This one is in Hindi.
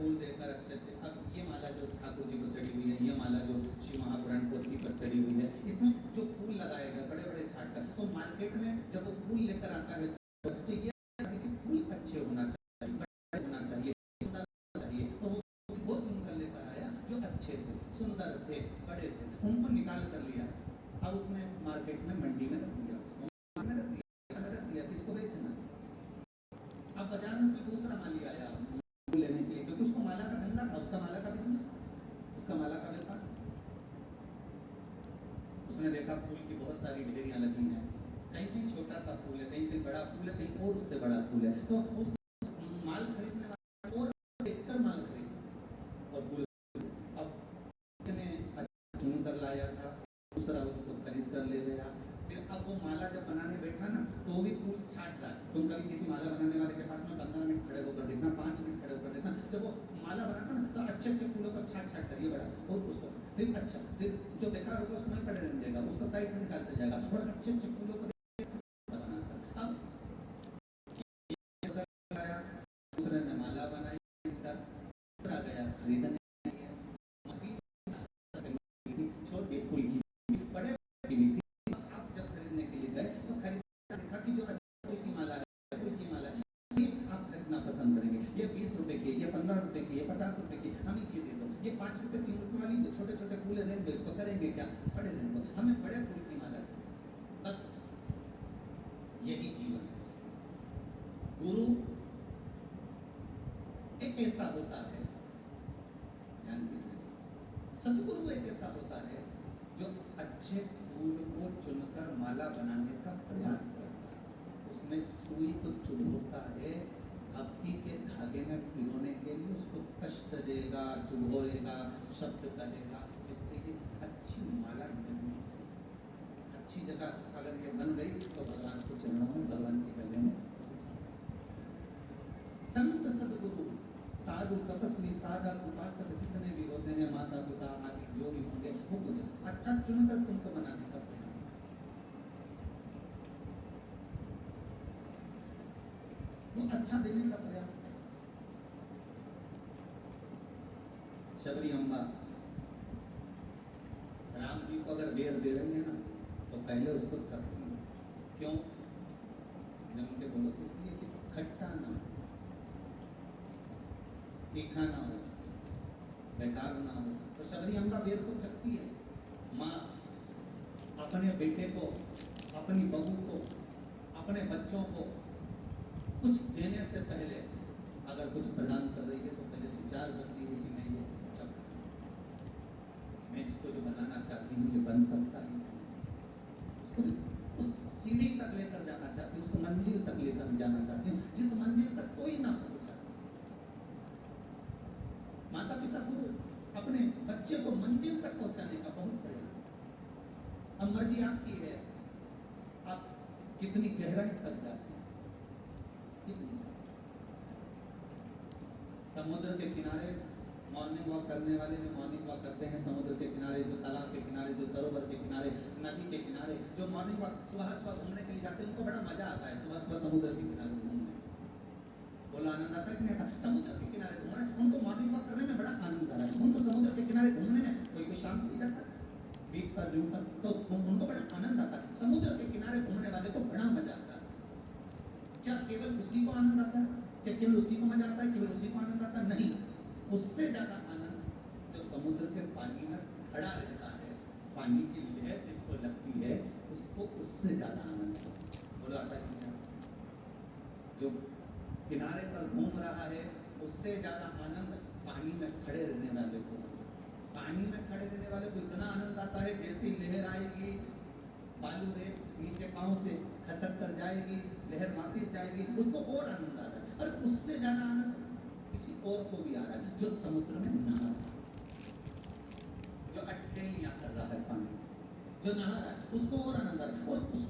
फूल देकर अच्छे अच्छे, अब ये माला जो ठाकुर जी को चढ़ी हुई है, ये माला जो शिव महापुराण पोथी पर चढ़ी हुई है, इसमें जो फूल लगाए गए बड़े बड़े छाट कर, तो मार्केट में जब वो फूल लेकर आता है तो ये है कि फूल अच्छे होना चाहिए, बड़े होना चाहिए, सुंदर चाहिए, तो वो फूल लेकर आया जो अच्छे थे, सुंदर थे, बड़े थे, उनको निकाल कर लिया। अब उसने मार्केट में मंडी में रख दिया, उसको रख दिया, किसको बेचना। अब बाजार में कोई दूसरा माली आया लेने के लिए, क्योंकि उसको माला का धंधा था, उसका माला का बिजनेस था, उसका माला का व्यापार। उसने देखा फूल की बहुत सारी ढेरियां लगी हैं, कहीं कहीं छोटा सा फूल है, कहीं कहीं बड़ा फूल है, कहीं और उससे बड़ा फूल है, तो उस माल खरीदने वाला और देखकर माल खरीद और फूल अब चुन कर लाया था, दूसरा उसको खरीद कर ले गया। फिर अब वो माला जब बनाने बैठा ना तो भी फूल छाट रहा है। तुम कभी किसी माला बनाने वाले के पास में 15 मिनट खड़े होकर देखना, 5 मिनट खड़े होकर देखना, जब वो माला बनाता ना तो अच्छे अच्छे फूलों पर छाट छाट करिए बड़ा, और उसको फिर अच्छा, फिर जो बेकार होगा उसको नहीं पड़े रहने देगा, उसको साइड में निकालते जाएगा, और अच्छे अच्छे फूलों को बनाता। अब दूसरे ने माला बनाई, आ गया खरीदने, छोटी फूल की बड़े की भी थी। आप जब खरीदने के लिए गए तो खरीदा देखा कि जो फूल की माला है, फूल की माला है, ये आप खरीदना पसंद करेंगे, ये 20 रुपए की, ये 15 रुपए की, ये 50 रुपए की, हमें ये दे दो, ये 5 रुपए 3 रुपए वाली जो छोटे छोटे फूल देंगे इसको करेंगे क्या, बड़े दे दो, हमें बड़े फूल की माला चाहिए। बस यही जीवन है। गुरु एक ऐसा होता है, ध्यान दीजिए, सदगुरु एक ऐसा होता है जो अच्छे फूल को चुनकर माला बनाने का प्रयास करता है, उसमें सुई को चुभोता है, भक्ति के धागे में पिरोने के लिए उसको कष्ट देगा, चुभोएगा, शब्द कहेगा, जिससे कि अच्छी माला बनी, अच्छी जगह अगर ये बन गई तो भगवान के चरणों में, भगवान के गले में। संत सदगुरु साधु तपस्वी साधक उपासक जितने भी होते हैं, माता पिता आदि जो भी होंगे, वो कुछ अच्छा चुनकर तुमको बनाने का प्रयास, वो अच्छा देने का प्रयास है। शबरी अम्बा राम जी को अगर बेर दे रही है ना तो पहले उसको चखती है, क्यों? जम के बोलो, इसलिए कि खट्टा ना हो, तीखा ना हो, बेकार ना हो। तो शबरी अम्बा बेर को चखती है। माँ अपने बेटे को, अपनी बहू को, अपने बच्चों को कुछ देने से पहले अगर कुछ प्रदान कर रही है तो पहले विचार करती है कि मैं ये चख, मैं इसको जो बनाना चाहती हूँ ये बन सकता है, उसको उस सीढ़ी तक लेकर जाना चाहती हूँ, उस मंजिल तक लेकर जाना चाहती हूँ जिस मंजिल तक कोई ना पहुंचा। माता पिता गुरु अपने बच्चे को मंजिल तक पहुंचाने का बहुत प्रयास है। अब मर्जी आपकी है, आप कितनी गहराई तक जाते हैं, कितनी। समुद्र के किनारे मॉर्निंग वॉक करने वाले जो मॉर्निंग वॉक करते हैं, समुद्र के किनारे, जो तालाब के किनारे, जो सरोवर के किनारे, नदी के किनारे जो मॉर्निंग वॉक सुबह सुबह घूमने के लिए जाते हैं, उनको बड़ा मजा आता है सुबह सुबह समुद्र के किनारे घूमने, बोला आनंद आता है कि नहीं? समुद्र के किनारे घूमना, उनको मॉर्निंग वॉक करने में बड़ा आनंद आता है, उनको समुद्र के किनारे घूमने में कोई शाम को जाता है बीच पर जूम पर, तो उनको बड़ा आनंद आता है। समुद्र के किनारे घूमने वाले को बड़ा मजा आता है। क्या केवल उसी को आनंद आता है? क्या केवल उसी को मजा आता है? केवल उसी को आनंद आता है? नहीं, उससे ज्यादा आनंद जो समुद्र के पानी में खड़ा रहता है, पानी की लहर जिसको लगती है, उसको उससे ज्यादा आनंद बोला आता है। जो किनारे पर घूम रहा है उससे ज्यादा आनंद पानी में खड़े रहने वाले को, पानी में खड़े रहने वाले को इतना आनंद आता है, जैसी लहर आएगी, बालू रेत नीचे पांव से खसक कर जाएगी, लहर वापस जाएगी, उसको और आनंद आ रहा है। और उससे ज्यादा आनंद किसी और को भी आ रहा है जो समुद्र में नहा रहा है, जो अटकेलियां कर रहा है पानी, जो नहा रहा है, उसको और आनंद आ रहा है। और उस